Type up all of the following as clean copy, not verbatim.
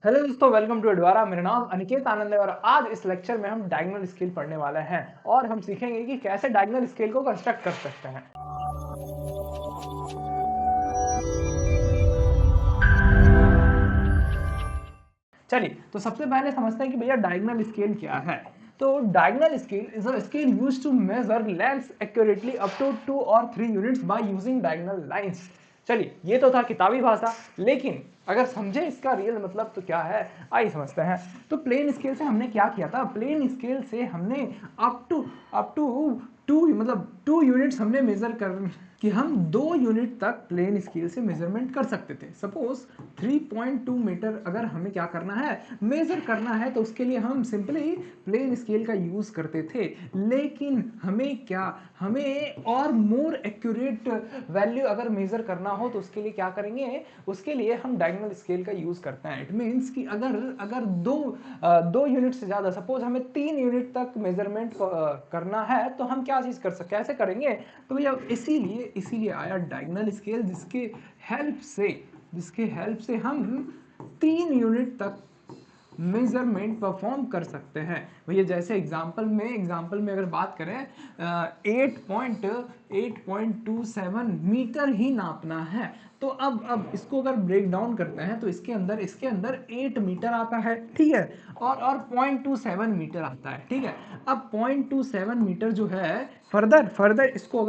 Hello दोस्तों, welcome to एडवारा। मेरा नाम अनिकेत आनंद है और आज इस लेक्चर में हम डायगोनल स्केल पढ़ने वाले हैं और हम सीखेंगे कि कैसे डायगोनल स्केल को कंस्ट्रक्ट कर सकते हैं। चलिए, तो सबसे पहले समझते हैं कि भैया डायगोनल स्केल क्या है। तो diagonal scale is a scale used to measure lengths accurately up to 2 और 3 units by using diagonal lines. चलिए, ये तो था किताबी भाषा, लेकिन अगर समझे इसका रियल मतलब तो क्या है, आइए समझते हैं। तो प्लेन स्केल से हमने क्या किया था? प्लेन स्केल से हमने अप टू 2 मतलब 2 यूनिट्स हमने मेजर कर कि हम 2 यूनिट तक प्लेन स्केल से मेजरमेंट कर सकते थे। सपोज 3.2 मीटर अगर हमें क्या करना है, मेजर करना है, तो उसके लिए हम सिंपली प्लेन स्केल का यूज करते थे। लेकिन हमें और मोर एक्यूरेट वैल्यू अगर मेजर करना हो तो उसके लिए क्या करेंगे, उसके लिए हम डायगोनल स्केल का यूज करते हैं। इट मीन्स कि अगर अगर दो यूनिट से ज्यादा, सपोज हमें 3 यूनिट तक मेजरमेंट करना है, तो हम क्या चीज कर सकते, कैसे करेंगे? तो भैया इसीलिए आया डायगोनल स्केल, जिसके हेल्प से हम 3 यूनिट तक मेजरमेंट परफॉर्म कर सकते हैं। भैया जैसे एग्जांपल में अगर बात करें, 8.27 मीटर ही नापना है। तो अब इसको अगर ब्रेक डाउन करते हैं तो इसके अंदर 8 मीटर आता है, ठीक है, और 0.27 मीटर आता है, ठीक है। अब 0.27 मीटर जो है, फर्दर इसको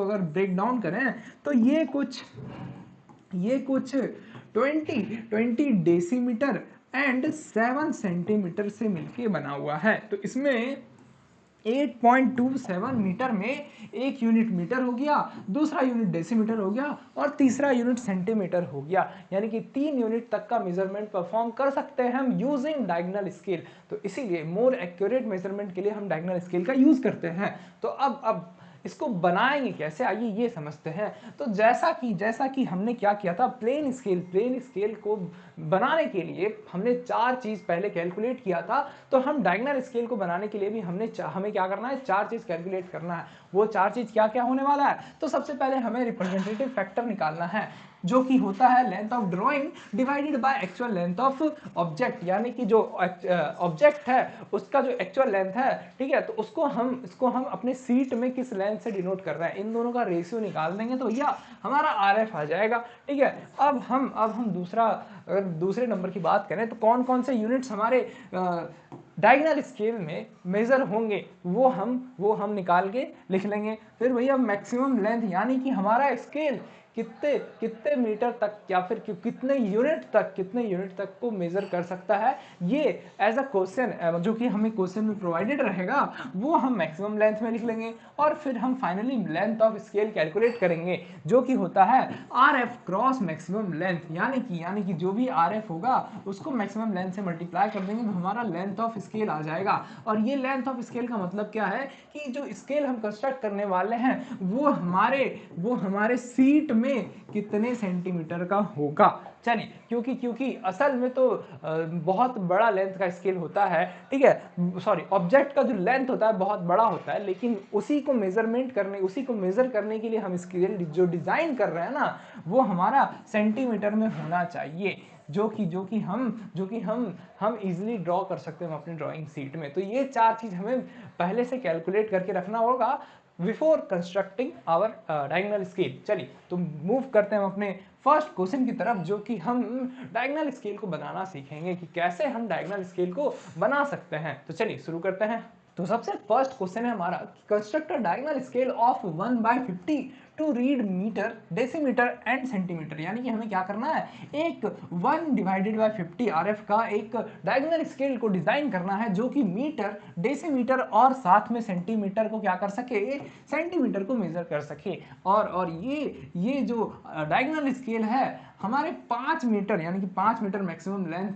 अगर ब्रेक डाउन करें तो ये कुछ 20 डेसीमीटर एंड 7 सेंटीमीटर से मिलके बना हुआ है। तो इसमें 8.27 मीटर में एक यूनिट मीटर हो गया, दूसरा यूनिट डेसीमीटर हो गया और तीसरा यूनिट सेंटीमीटर हो गया। यानी कि 3 यूनिट तक का मेजरमेंट परफॉर्म कर सकते हैं हम यूजिंग डायगोनल स्केल। तो इसीलिए मोर एक्यूरेट मेजरमेंट के लिए हम डायगोनल स्केल का यूज करते हैं। तो अब इसको बनाएंगे कैसे, आइए ये समझते हैं। तो जैसा कि हमने क्या किया था, प्लेन स्केल को बनाने के लिए हमने 4 चीज पहले कैलकुलेट किया था। तो हम डायगोनल स्केल को बनाने के लिए भी हमें क्या करना है, 4 चीज कैलकुलेट करना है। वो 4 चीज क्या क्या होने वाला है? तो सबसे पहले हमें रिप्रेजेंटेटिव फैक्टर निकालना है, जो कि होता है length of drawing divided by actual length of object. यानी कि जो ऑब्जेक्ट है उसका जो एक्चुअल लेंथ है, ठीक है, तो इसको हम अपने सीट में किस लेंथ से डिनोट कर रहे हैं, इन दोनों का रेशियो निकाल देंगे तो भैया हमारा आरएफ आ जाएगा, ठीक है। अब हम अगर दूसरे नंबर की बात करें तो कौन कौन से यूनिट्स हमारे डायगोनल स्केल में मेजर होंगे, वो हम निकाल के लिख लेंगे। फिर भैया मैक्सिमम लेंथ, यानी कि हमारा स्केल कितने कितने मीटर तक या फिर कितने यूनिट तक को मेजर कर सकता है, ये एज अ क्वेश्चन जो कि हमें क्वेश्चन में प्रोवाइडेड रहेगा, वो हम मैक्सिमम लेंथ में लिख लेंगे। और फिर हम finally length of scale calculate करेंगे, जो कि होता है R F cross maximum length. यानी कि जो भी आर एफ होगा उसको मैक्सिमम लेंथ से मल्टीप्लाई कर देंगे तो हमारा लेंथ ऑफ स्केल आ जाएगा। और ये लेंथ ऑफ स्केल का मतलब क्या है कि जो स्केल हम कंस्ट्रक्ट करने वाले हैं वो हमारे सीट में कितने सेंटीमीटर का होगा। चलिए, क्योंकि असल में तो बहुत बड़ा लेंथ का स्केल होता है, ठीक है, सॉरी, ऑब्जेक्ट का जो लेंथ होता है बहुत बड़ा होता है, लेकिन उसी को मेजर करने के लिए हम स्केल जो डिजाइन कर रहे हैं ना, वो हमारा सेंटीमीटर में होना चाहिए, जो कि हम इजीली ड्रॉ कर सकते हैं अपनी ड्राइंग सीट में। तो ये 4 चीज हमें पहले से कैलकुलेट करके रखना होगा before constructing our diagonal scale. चलिए, तो मूव करते हैं हम अपने फर्स्ट क्वेश्चन की तरफ, जो कि हम डायगोनल स्केल को बनाना सीखेंगे कि कैसे हम डायगोनल स्केल को बना सकते हैं। तो चलिए शुरू करते हैं। तो सबसे फर्स्ट क्वेश्चन है हमारा, construct a diagonal scale of 1/50 to read metre, decimetre and centimetre. यानी कि हमें क्या करना है, एक 1/50 आरएफ का एक डायगोनल स्केल को डिजाइन करना है, जो कि मीटर, डेसीमीटर और साथ में सेंटीमीटर को क्या कर सके, सेंटीमीटर को मेजर कर सके। और ये जो डायगोनल स्केल है हमारे 5 मीटर, यानी कि 5 मीटर मैक्सिमम लेंथ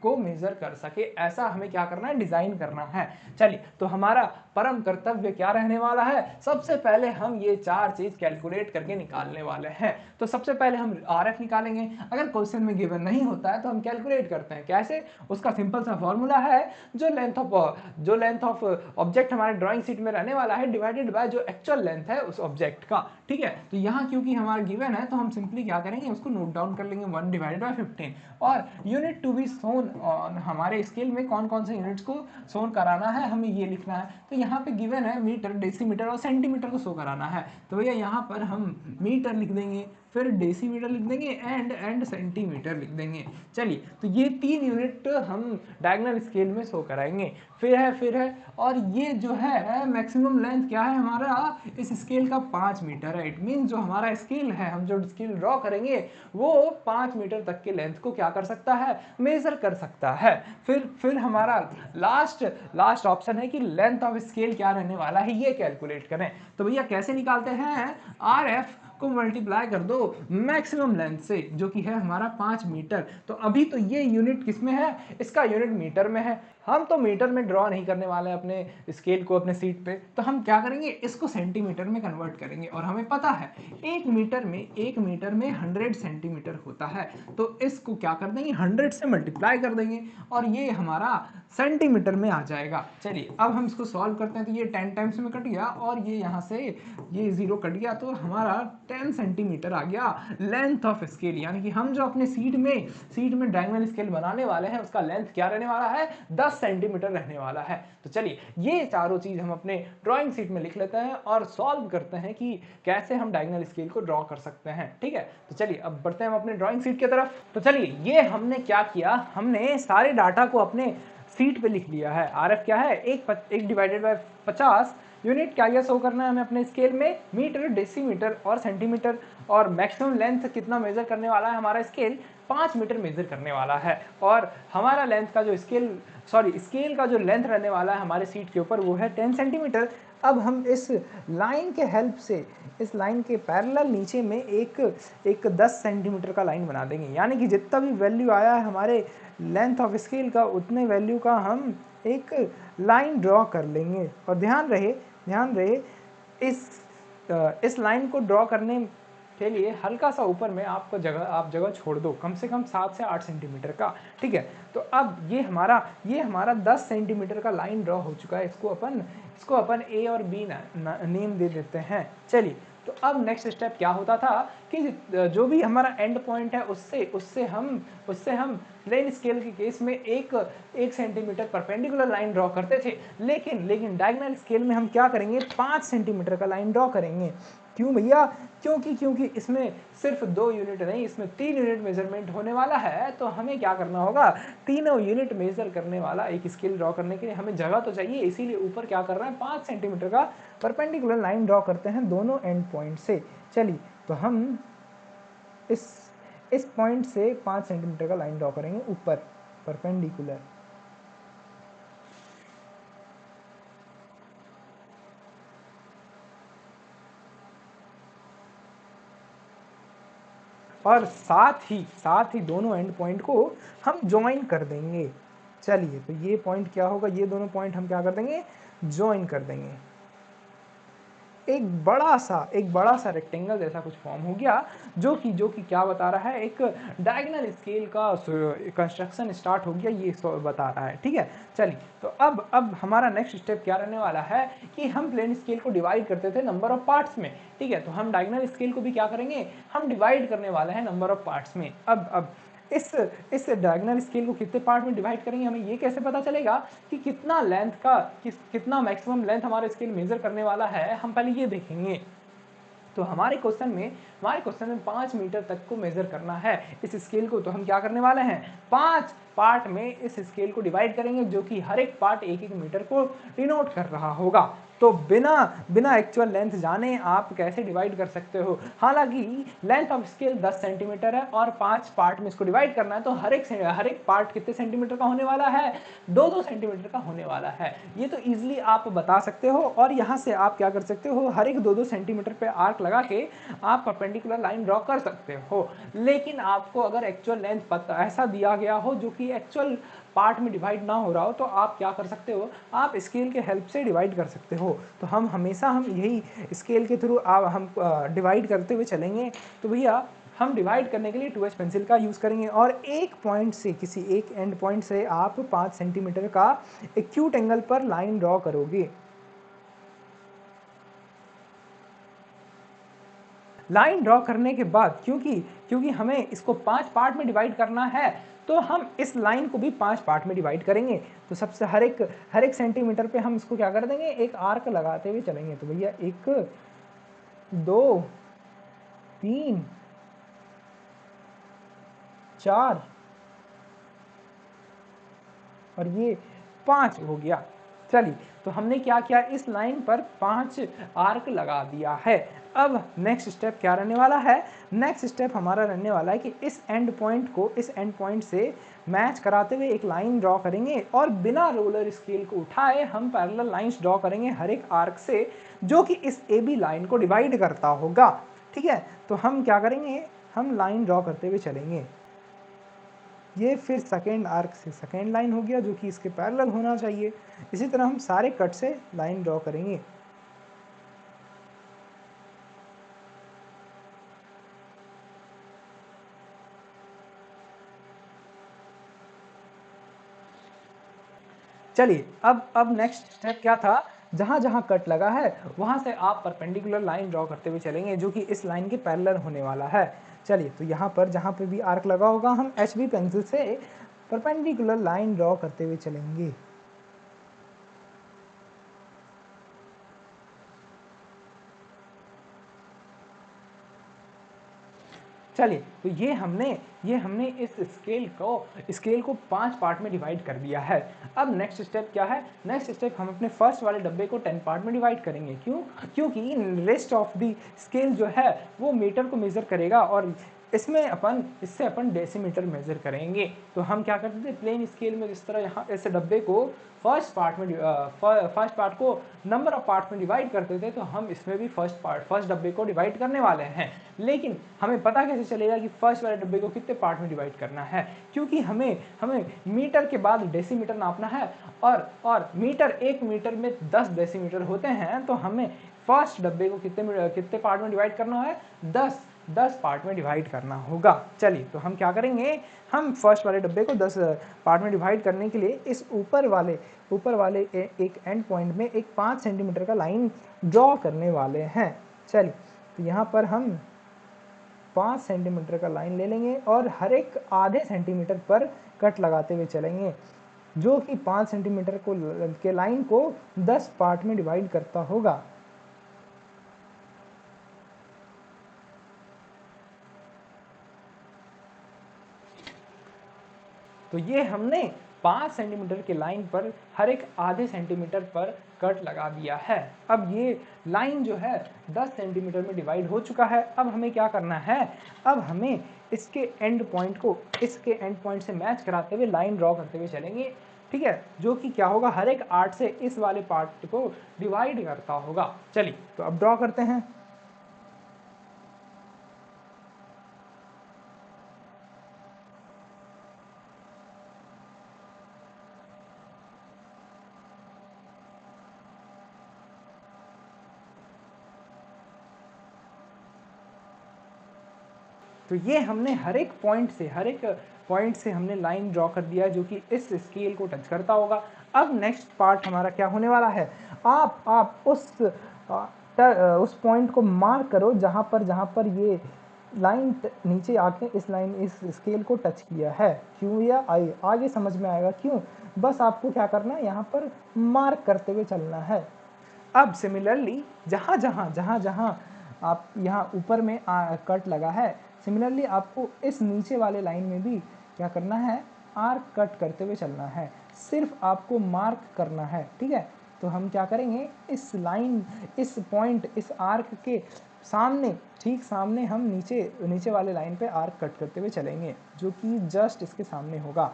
को मेजर कर सके, ऐसा हमें क्या करना है, डिजाइन करना है। चलिए, तो हमारा परम कर्तव्य क्या रहने वाला है, सबसे पहले हम ये 4 चीज कैलकुलेट करके निकालने वाले हैं। तो सबसे पहले हम RF निकालेंगे। अगर क्वेश्चन में गिवन नहीं होता है तो हम कैलकुलेट करते हैं। कैसे? उसका सिंपल सा फॉर्मूला है, जो लेंथ ऑफ ऑब्जेक्ट हमारे ड्राइंग शीट में रहने वाला है डिवाइडेड बाय जो एक्चुअल लेंथ है उस ऑब्जेक्ट का। ठीक है, तो यहाँ क्योंकि हमारा गिवन है तो हम सिंपली क्या करेंगे, उसको नोट डाउन कर लेंगे 1 डिवाइडेड बाय 15। और unit to be shown on हमारे स्केल में कौन कौन से यूनिट्स को सोन कराना है हमें ये लिखना है। तो यहाँ पे गिवन है मीटर, डेसीमीटर और सेंटीमीटर को शो कराना है। तो भैया यहाँ पर हम मीटर लिख देंगे, फिर डेसीमीटर लिख देंगे एंड सेंटीमीटर लिख देंगे। चलिए, तो ये 3 यूनिट हम डायगोनल स्केल में शो कराएंगे। फिर है और ये जो है मैक्सिमम लेंथ क्या है हमारा इस स्केल का 5 मीटर है। इट मीन जो हमारा स्केल है, हम जो स्केल ड्रॉ करेंगे वो 5 मीटर तक के लेंथ को क्या कर सकता है, मेजर कर सकता है। फिर हमारा लास्ट ऑप्शन है कि लेंथ ऑफ स्केल क्या रहने वाला है ये कैलकुलेट करें। तो भैया कैसे निकालते हैं, RF को मल्टीप्लाई कर दो मैक्सिमम लेंथ से जो कि है हमारा 5 मीटर। तो अभी तो ये यूनिट किस में है, इसका यूनिट मीटर में है। हम तो मीटर में ड्रॉ नहीं करने वाले हैं अपने स्केल को अपने सीट पे, तो हम क्या करेंगे, इसको सेंटीमीटर में कन्वर्ट करेंगे। और हमें पता है 1 मीटर में 100 सेंटीमीटर होता है। तो इसको क्या कर देंगे, 100 से मल्टीप्लाई कर देंगे और ये हमारा सेंटीमीटर में आ जाएगा। चलिए अब हम इसको सॉल्व करते हैं। तो ये 10 टाइम्स में कट गया और ये यहाँ से ये 0 कट गया, तो हमारा 10 सेंटीमीटर आ गया लेंथ ऑफ स्केल। यानी कि हम जो अपने सीट में डायगोनल स्केल बनाने वाले हैं उसका लेंथ क्या रहने वाला है, 10 सेंटीमीटर रहने वाला है। तो चलिए ये चारों चीज हम अपने ड्राइंग शीट में लिख लेते हैं और सॉल्व करते हैं कि कैसे हम डायगोनल स्केल को ड्रॉ कर सकते हैं। ठीक है, तो चलिए अब बढ़ते हैं हम अपने ड्राइंग शीट की तरफ। तो चलिए ये हमने क्या किया, हमने सारे डाटा को अपने सीट पे लिख लिया है। RF क्या है, 1 डिवाइडेड बाय 50 यूनिट क्या शो करना है हमें अपने स्केल में, मीटर, डेसीमीटर और सेंटीमीटर। और मैक्सिमम लेंथ कितना मेजर करने वाला है हमारा स्केल, 5 मीटर मेजर करने वाला है। और हमारा लेंथ का जो स्केल का जो लेंथ रहने वाला है हमारे सीट के ऊपर वो है 10 सेंटीमीटर। अब हम इस लाइन के हेल्प से, इस लाइन के पैरेलल नीचे में एक 10 सेंटीमीटर का लाइन बना देंगे। यानी कि जितना भी वैल्यू आया है हमारे लेंथ ऑफ स्केल का उतने वैल्यू का हम एक लाइन ड्रॉ कर लेंगे। और ध्यान रहे इस लाइन को ड्रॉ करने के लिए हल्का सा ऊपर में आप जगह छोड़ दो, कम से कम 7 से 8 सेंटीमीटर का। ठीक है, तो अब ये हमारा 10 सेंटीमीटर का लाइन ड्रॉ हो चुका है। इसको अपन A और B नेम दे देते हैं। चलिए, तो अब नेक्स्ट स्टेप क्या होता था कि जो भी हमारा एंड पॉइंट है उससे हम प्लेन स्केल के केस में एक सेंटीमीटर परपेंडिकुलर लाइन ड्रॉ करते थे। लेकिन डायगोनल स्केल में हम क्या करेंगे, 5 सेंटीमीटर का लाइन ड्रॉ करेंगे। क्यों भैया, क्योंकि इसमें सिर्फ 2 यूनिट नहीं, इसमें 3 यूनिट मेजरमेंट होने वाला है। तो हमें क्या करना होगा, तीनों यूनिट मेजर करने वाला एक स्केल ड्रॉ करने के लिए हमें जगह तो चाहिए। इसीलिए ऊपर क्या कर रहे हैं, 5 सेंटीमीटर का परपेंडिकुलर लाइन ड्रॉ करते हैं दोनों एंड पॉइंट से। चलिए, तो हम इस पॉइंट से 5 सेंटीमीटर का लाइन ड्रॉ करेंगे ऊपर परपेंडिकुलर। और साथ ही दोनों एंड पॉइंट को हम ज्वाइन कर देंगे। चलिए, तो ये पॉइंट क्या होगा, ये दोनों पॉइंट हम क्या कर देंगे, ज्वाइन कर देंगे। एक बड़ा सा रेक्टेंगल जैसा कुछ फॉर्म हो गया, जो कि क्या बता रहा है, एक डायगोनल स्केल का कंस्ट्रक्शन स्टार्ट हो गया, ये बता रहा है। ठीक है, चलिए, तो अब हमारा नेक्स्ट स्टेप क्या रहने वाला है कि हम प्लेन स्केल को डिवाइड करते थे नंबर ऑफ पार्ट्स में। ठीक है, तो हम डायगोनल स्केल को भी क्या करेंगे, हम डिवाइड करने वाले हैं नंबर ऑफ पार्ट्स में। अब इस डायगोनल स्केल को कितने पार्ट में डिवाइड करेंगे, हमें ये कैसे पता चलेगा कि कितना लेंथ का कितना मैक्सिमम लेंथ हमारा स्केल मेजर करने वाला है, हम पहले ये देखेंगे। तो हमारे क्वेश्चन में 5 मीटर तक को मेजर करना है इस स्केल को। तो हम क्या करने वाले हैं, 5 पार्ट में इस स्केल को डिवाइड करेंगे, जो कि हर एक पार्ट 1-1 मीटर को डिनोट कर रहा होगा। तो बिना एक्चुअल लेंथ जाने आप कैसे डिवाइड कर सकते हो। हालांकि लेंथ ऑफ स्केल 10 सेंटीमीटर है और 5 पार्ट में इसको डिवाइड करना है, तो हर एक पार्ट कितने सेंटीमीटर का होने वाला है, 2-2 सेंटीमीटर का होने वाला है। ये तो इजीली आप बता सकते हो। और यहाँ से आप क्या कर सकते हो, हर एक 2-2 सेंटीमीटर पे आर्क लगा के आप परपेंडिकुलर लाइन ड्रॉ कर सकते हो। लेकिन आपको अगर एक्चुअल लेंथ पता ऐसा दिया गया हो जो कि एक्चुअल पार्ट में डिवाइड ना हो रहा हो, तो आप क्या कर सकते हो, आप स्केल के हेल्प से डिवाइड कर सकते हो। तो हम हमेशा हम यही स्केल के थ्रू हम डिवाइड करते हुए चलेंगे। तो भैया हम डिवाइड करने के लिए 2H पेंसिल का यूज़ करेंगे और एक पॉइंट से, किसी एक एंड पॉइंट से आप 5 सेंटीमीटर का एक्यूट एंगल पर लाइन ड्रॉ करोगे। लाइन ड्रॉ करने के बाद क्योंकि हमें इसको 5 पार्ट में डिवाइड करना है, तो हम इस लाइन को भी 5 पार्ट में डिवाइड करेंगे। तो सबसे हर एक सेंटीमीटर पे हम इसको क्या कर देंगे, एक आर्क लगाते हुए चलेंगे। तो भैया 1 2 3 4 और ये 5 हो गया। चलिए, तो हमने क्या किया, इस लाइन पर 5 आर्क लगा दिया है। अब नेक्स्ट स्टेप क्या रहने वाला है, नेक्स्ट स्टेप हमारा रहने वाला है कि इस एंड पॉइंट को इस एंड पॉइंट से मैच कराते हुए एक लाइन ड्रॉ करेंगे और बिना रोलर स्केल को उठाए हम पैरेलल लाइंस ड्रॉ करेंगे हर एक आर्क से, जो कि इस AB लाइन को डिवाइड करता होगा। ठीक है, तो हम क्या करेंगे, हम लाइन ड्रॉ करते हुए चलेंगे। ये फिर सेकेंड आर्क से सेकेंड लाइन हो गया जो कि इसके पैरेलल होना चाहिए। इसी तरह हम सारे कट से लाइन ड्रॉ करेंगे। चलिए, अब नेक्स्ट स्टेप क्या था, जहां जहां कट लगा है वहां से आप परपेंडिकुलर लाइन ड्रॉ करते हुए चलेंगे जो कि इस लाइन के पैरेलल होने वाला है। चलिए, तो यहाँ पर जहां पे भी आर्क लगा होगा हम HB पेंसिल से परपेंडिकुलर लाइन ड्रॉ करते हुए चलेंगे। चलिए, तो ये हमने इस स्केल को 5 पार्ट में डिवाइड कर दिया है। अब नेक्स्ट स्टेप क्या है, नेक्स्ट स्टेप हम अपने फर्स्ट वाले डब्बे को 10 पार्ट में डिवाइड करेंगे। क्यों, क्योंकि रेस्ट ऑफ द स्केल जो है वो मीटर को मेजर करेगा और इससे अपन डेसीमीटर मेजर करेंगे। तो हम क्या करते थे, प्लेन स्केल में जिस तरह यहाँ इस डब्बे को फर्स्ट पार्ट को नंबर ऑफ पार्ट में डिवाइड करते थे, तो हम इसमें भी फर्स्ट डब्बे को डिवाइड करने वाले हैं। लेकिन हमें पता कैसे चलेगा कि फर्स्ट वाले डब्बे को कितने पार्ट में डिवाइड करना है, क्योंकि हमें मीटर के बाद डेसीमीटर नापना है और एक मीटर में 10 डेसीमीटर होते हैं। तो हमें फर्स्ट डब्बे को कितने पार्ट में डिवाइड करना है, 10 पार्ट में डिवाइड करना होगा। चलिए, तो हम क्या करेंगे, हम फर्स्ट वाले डब्बे को 10 पार्ट में डिवाइड करने के लिए इस ऊपर वाले एक एंड पॉइंट में एक 5 सेंटीमीटर का लाइन ड्रॉ करने वाले हैं। चलिए, तो यहाँ पर हम 5 सेंटीमीटर का लाइन ले लेंगे और हर एक आधे सेंटीमीटर पर कट लगाते हुए चलेंगे, जो कि 5 सेंटीमीटर के लाइन को 10 पार्ट में डिवाइड करता होगा। तो ये हमने 5 सेंटीमीटर के लाइन पर हर एक आधे सेंटीमीटर पर कट लगा दिया है। अब ये लाइन जो है 10 सेंटीमीटर में डिवाइड हो चुका है। अब हमें क्या करना है, अब हमें इसके एंड पॉइंट से मैच कराते हुए लाइन ड्रॉ करते हुए चलेंगे। ठीक है, जो कि क्या होगा, हर एक आर्ट से इस वाले पार्ट को डिवाइड करता होगा। चलिए, तो अब ड्रॉ करते हैं। तो ये हमने हर एक पॉइंट से हमने लाइन ड्रॉ कर दिया जो कि इस स्केल को टच करता होगा। अब नेक्स्ट पार्ट हमारा क्या होने वाला है, आप उस पॉइंट को मार्क करो जहां पर ये लाइन नीचे आके इस स्केल को टच किया है। क्यों, या आगे समझ में आएगा क्यों। बस आपको क्या करना है, यहाँ पर मार्क करते हुए चलना है। अब सिमिलरली जहाँ जहाँ आप यहाँ ऊपर में कट लगा है, सिमिलरली आपको इस नीचे वाले लाइन में भी क्या करना है, आर्क कट करते हुए चलना है। सिर्फ आपको मार्क करना है। ठीक है, तो हम क्या करेंगे, इस पॉइंट इस आर्क के सामने, ठीक सामने हम नीचे वाले लाइन पे आर्क कट करते हुए चलेंगे, जो कि जस्ट इसके सामने होगा।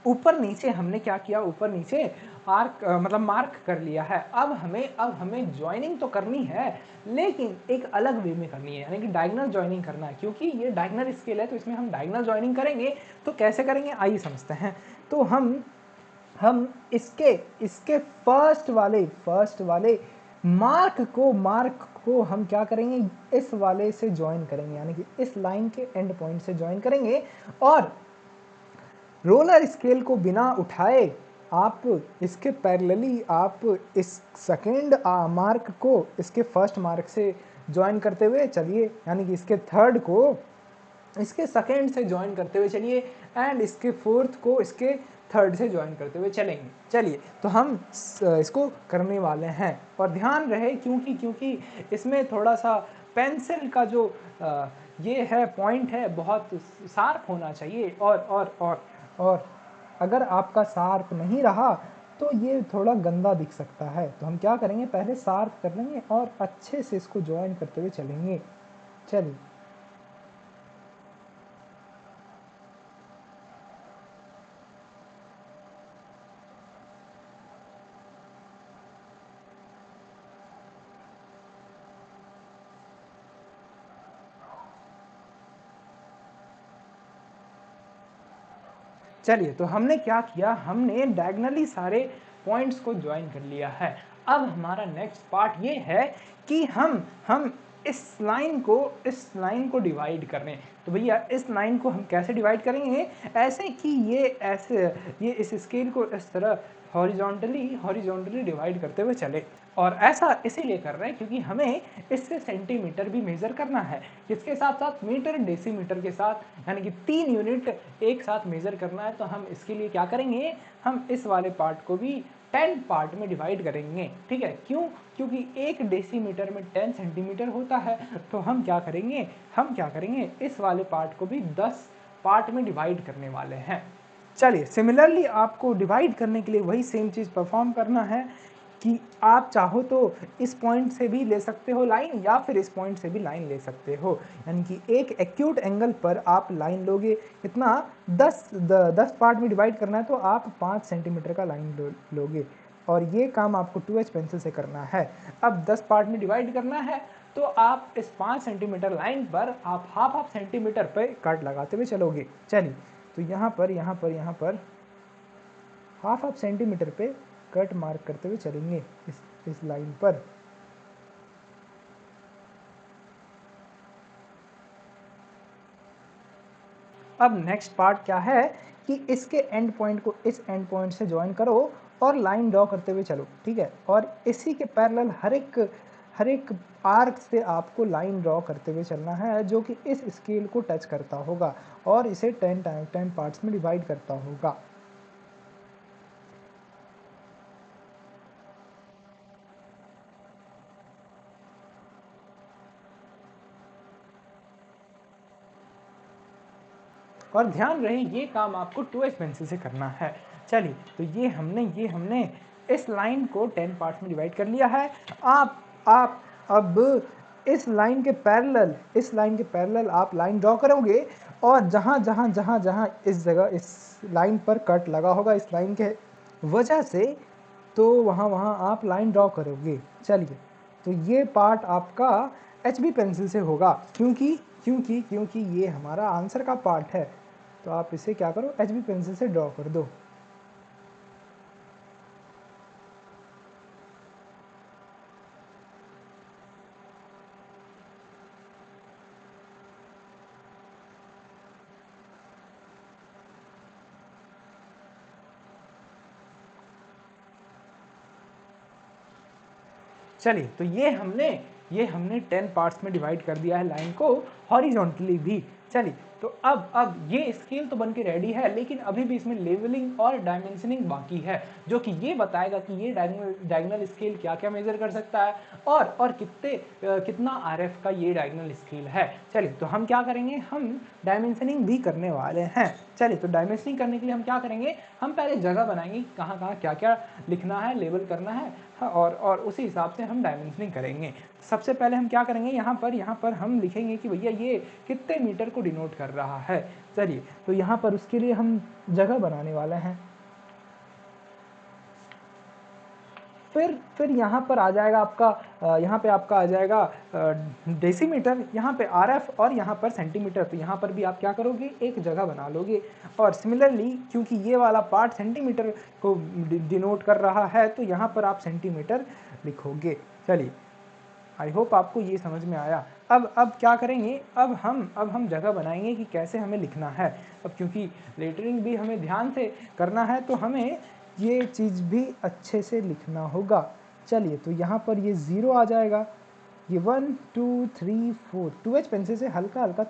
ऊपर नीचे हमने क्या किया, ऊपर नीचे आर्क मतलब मार्क कर लिया है। अब हमें ज्वाइनिंग तो करनी है, लेकिन एक अलग वे में करनी है, यानी कि डायगोनल ज्वाइनिंग करना है। क्योंकि ये डायगोनल स्केल है तो इसमें हम डायगोनल ज्वाइनिंग करेंगे। तो कैसे करेंगे आइए समझते हैं। तो हम इसके फर्स्ट वाले मार्क को हम क्या करेंगे, इस वाले से ज्वाइन करेंगे, यानी कि इस लाइन के एंड पॉइंट से ज्वाइन करेंगे। और रोलर स्केल को बिना उठाए आप इसके पैरेलली आप इस सेकेंड मार्क को इसके फर्स्ट मार्क से ज्वाइन करते हुए चलिए, यानी कि इसके थर्ड को इसके सेकेंड से ज्वाइन करते हुए चलिए, एंड इसके फोर्थ को इसके थर्ड से ज्वाइन करते हुए चलेंगे। चलिए तो हम इसको करने वाले हैं, और ध्यान रहे क्योंकि इसमें थोड़ा सा पेंसिल का जो ये है पॉइंट है बहुत शार्प होना चाहिए, और अगर आपका शार्प नहीं रहा तो ये थोड़ा गंदा दिख सकता है। तो हम क्या करेंगे, पहले शार्प कर लेंगे और अच्छे से इसको ज्वाइन करते हुए चलेंगे। चलिए चलिए तो हमने क्या किया, हमने डायगनली सारे पॉइंट्स को ज्वाइन कर लिया है। अब हमारा नेक्स्ट पार्ट ये है कि हम इस लाइन को डिवाइड कर रहे हैं। तो भैया इस लाइन को हम कैसे डिवाइड करेंगे, ऐसे कि ये इस स्केल को इस तरह हॉरिजॉन्टली डिवाइड करते हुए चले। और ऐसा इसीलिए कर रहे हैं क्योंकि हमें इससे सेंटीमीटर भी मेजर करना है, इसके साथ साथ मीटर डेसीमीटर के साथ, यानी कि 3 यूनिट एक साथ मेजर करना है। तो हम इसके लिए क्या करेंगे, हम इस वाले पार्ट को भी 10 पार्ट में डिवाइड करेंगे। ठीक है, क्यों, क्योंकि 1 डेसीमीटर में 10 सेंटीमीटर होता है। तो हम क्या करेंगे इस वाले पार्ट को भी 10 पार्ट में डिवाइड करने वाले हैं। चलिए सिमिलरली आपको डिवाइड करने के लिए वही सेम चीज़ परफॉर्म करना है कि आप चाहो तो इस पॉइंट से भी ले सकते हो लाइन, या फिर इस पॉइंट से भी लाइन ले सकते हो। यानी कि एक एक्यूट एंगल पर आप लाइन लोगे, इतना 10 पार्ट में डिवाइड करना है तो आप 5 सेंटीमीटर का लाइन लोगे, और ये काम आपको 2H पेंसिल से करना है। अब 10 पार्ट में डिवाइड करना है तो आप इस 5 सेंटीमीटर लाइन पर आप हाफ सेंटीमीटर पे कट लगाते हुए चलोगे। चलिए तो यहाँ पर हाफ सेंटीमीटर पे कट मार्क करते हुए चलेंगे इस लाइन पर। अब नेक्स्ट पार्ट क्या है कि इसके एंड पॉइंट को इस एंड पॉइंट से ज्वाइन करो और लाइन ड्रॉ करते हुए चलो। ठीक है, और इसी के पैरेलल हर एक आर्क से आपको लाइन ड्रॉ करते हुए चलना है जो कि इस स्केल को टच करता होगा और इसे 10 पार्ट्स में डिवाइड करता होगा। और ध्यान रहे ये काम आपको 2H पेंसिल से करना है। चलिए तो ये हमने इस लाइन को 10 पार्ट्स में डिवाइड कर लिया है। आप अब इस लाइन के पैरेलल आप लाइन ड्रॉ करोगे, और जहाँ इस जगह इस लाइन पर कट लगा होगा इस लाइन के वजह से, तो वहाँ आप लाइन ड्रॉ करोगे। चलिए तो ये पार्ट आपका HB पेंसिल से होगा, क्योंकि ये हमारा आंसर का पार्ट है। तो आप इसे क्या करो, HB पेंसिल से ड्रॉ कर दो। चलिए तो ये हमने 10 पार्ट्स में डिवाइड कर दिया है लाइन को हॉरिजॉन्टली भी। चलिए तो अब ये स्केल तो बन के रेडी है, लेकिन अभी भी इसमें लेवलिंग और डायमेंशनिंग बाकी है, जो कि ये बताएगा कि ये डायगोनल स्केल क्या क्या मेजर कर सकता है और कितना RF का ये डायगोनल स्केल है। चलिए तो हम क्या करेंगे, हम डायमेंशनिंग भी करने वाले हैं। चलिए तो डायमेंशनिंग करने के लिए हम क्या करेंगे, हम पहले जगह बनाएंगे कहाँ कहाँ क्या क्या लिखना है, लेबल करना है, और उसी हिसाब से हम डायमेंशनिंग करेंगे। सबसे पहले हम क्या करेंगे, यहाँ पर हम लिखेंगे कि भैया ये कितने मीटर को डिनोट कर रहा है। चलिए, तो यहाँ पर उसके लिए हम जगह बनाने वाले हैं। फिर यहाँ पर आ जाएगा आपका यहाँ पे आपका आ जाएगा डेसीमीटर, यहाँ पे आरएफ और यहाँ पर सेंटीमीटर। तो यहाँ पर भी आप क्या करोगे, एक जगह बना लोगे। और सिमिलरली क्योंकि ये वाला पार्ट सेंटीमीटर को डिनोट कर रहा है तो यहाँ पर आप सेंटीमीटर लिखोगे। चलिए, आई होप आपको ये समझ में आया। अब क्या करेंगे, अब हम जगह बनाएंगे कि कैसे हमें लिखना है। अब क्योंकि लेटरिंग भी हमें ध्यान से करना है तो हमें ये चीज़ भी अच्छे से लिखना होगा। चलिए, तो यहाँ पर ये 0 आ जाएगा, ये 1 2 3 4 2H पेंसिल से हल्का हल्का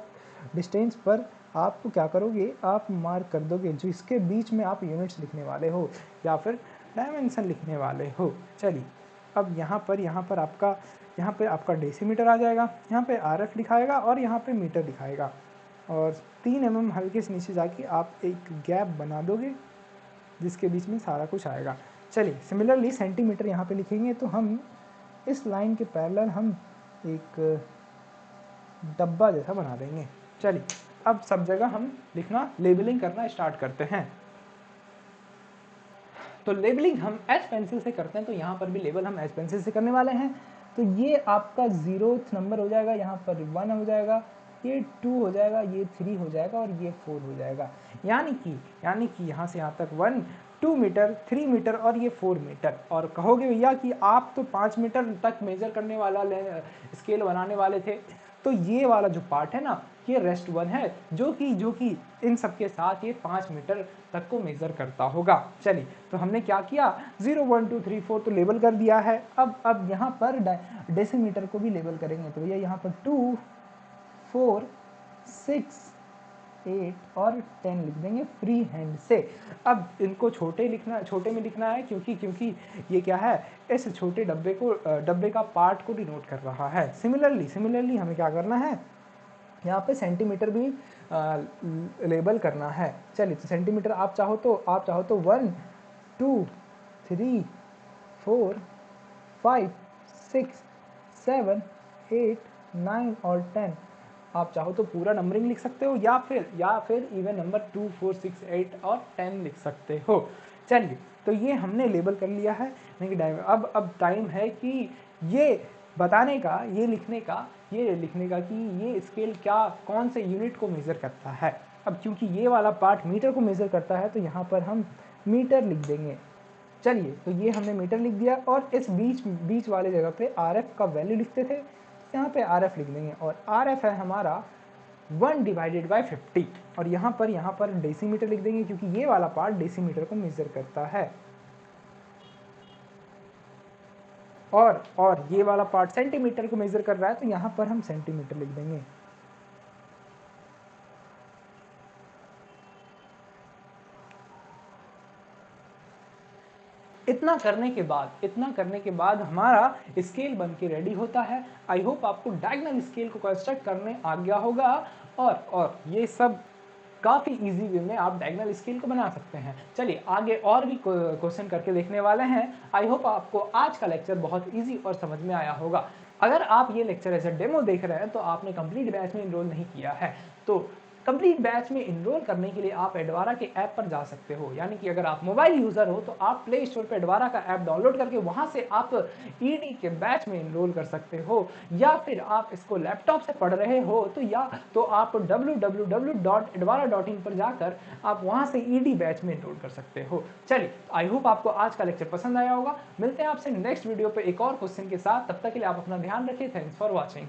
डिस्टेंस पर आप क्या करोगे, आप मार्क कर दोगे जो इसके बीच में आप यूनिट्स लिखने वाले हो या फिर डायमेंशन लिखने वाले हो। चलिए, अब यहाँ पर आपका डेसीमीटर आ जाएगा, यहाँ पे आरएफ लिखाएगा और यहाँ पे मीटर दिखाएगा। और 3 mm हल्के से नीचे जाके आप एक गैप बना दोगे जिसके बीच में सारा कुछ आएगा। चलिए, सिमिलरली सेंटीमीटर यहाँ पे लिखेंगे तो हम इस लाइन के पैरेलल हम एक डब्बा जैसा बना देंगे। चलिए, अब सब जगह हम लिखना, लेबलिंग करना स्टार्ट करते हैं। तो लेबलिंग हम एच पेंसिल से करते हैं, तो यहाँ पर भी लेबल हम एच पेंसिल से करने वाले हैं। तो ये आपका 0th नंबर हो जाएगा, यहाँ पर 1 हो जाएगा, ये 2 हो जाएगा, ये 3 हो जाएगा और ये 4 हो जाएगा। यानी कि यहाँ से यहाँ तक 1 2 मीटर, 3 मीटर और ये 4 मीटर। और कहोगे भैया कि आप तो 5 मीटर तक मेजर करने वाला स्केल बनाने वाले थे, तो ये वाला जो पार्ट है ना, ये रेस्ट 1 है जो कि इन सब के साथ ये 5 मीटर तक को मेजर करता होगा। चलिए, तो हमने क्या किया, 0 1 2 3 4 तो लेबल कर दिया है। अब यहाँ पर डेसीमीटर को भी लेबल करेंगे। तो भैया यहाँ पर 2 4 6 8 और 10 लिख देंगे फ्री हैंड से। अब इनको छोटे में लिखना है क्योंकि ये क्या है, इस छोटे डब्बे का पार्ट को डिनोट कर रहा है। सिमिलरली हमें क्या करना है, यहाँ पे सेंटीमीटर भी लेबल करना है। चलिए, तो सेंटीमीटर आप चाहो तो 1 2 3 4 5 6 7 8 9 और 10 आप चाहो तो पूरा नंबरिंग लिख सकते हो या फिर इवन नंबर 2 4 6 8 और 10 लिख सकते हो। चलिए, तो ये हमने लेबल कर लिया है। अब टाइम है कि ये बताने का, ये लिखने का कि ये स्केल कौन से यूनिट को मेज़र करता है। अब क्योंकि ये वाला पार्ट मीटर को मेज़र करता है तो यहाँ पर हम मीटर लिख देंगे। चलिए, तो ये हमने मीटर लिख दिया और इस बीच वाले जगह पे आरएफ का वैल्यू लिखते थे, यहाँ पे आरएफ लिख देंगे। और आरएफ है हमारा 1/50 और यहाँ पर डेसीमीटर लिख देंगे क्योंकि ये वाला पार्ट डेसीमीटर को मेज़र करता है। और ये वाला पार्ट सेंटीमीटर को मेज़र कर रहा है तो यहाँ पर हम सेंटीमीटर लिख देंगे। इतना करने के बाद हमारा स्केल बन के रेडी होता है। आई होप आपको डायगोनल स्केल को कंस्ट्रक्ट करने आ गया होगा और ये सब काफ़ी इजी वे में आप डायगोनल स्केल को बना सकते हैं। चलिए, आगे और भी क्वेश्चन करके देखने वाले हैं। आई होप आपको आज का लेक्चर बहुत इजी और समझ में आया होगा। अगर आप ये लेक्चर एज अ डेमो देख रहे हैं तो आपने कंप्लीट बैच में इनरोल नहीं किया है, तो कंप्लीट बैच में इनरोल करने के लिए आप एडवारा के ऐप पर जा सकते हो। यानी कि अगर आप मोबाइल यूज़र हो तो आप प्ले स्टोर पर एडवारा का ऐप डाउनलोड करके वहाँ से आप ईडी के बैच में इनरोल कर सकते हो, या फिर आप इसको लैपटॉप से पढ़ रहे हो तो आप www.edvara.in पर जाकर आप वहाँ से ईडी बैच में इनरोल कर सकते हो। चलिए, आई होप आपको आज का लेक्चर पसंद आया होगा। मिलते हैं आपसे नेक्स्ट वीडियो पर एक और क्वेश्चन के साथ। तब तक के लिए आप अपना ध्यान रखिए। Thanks for watching.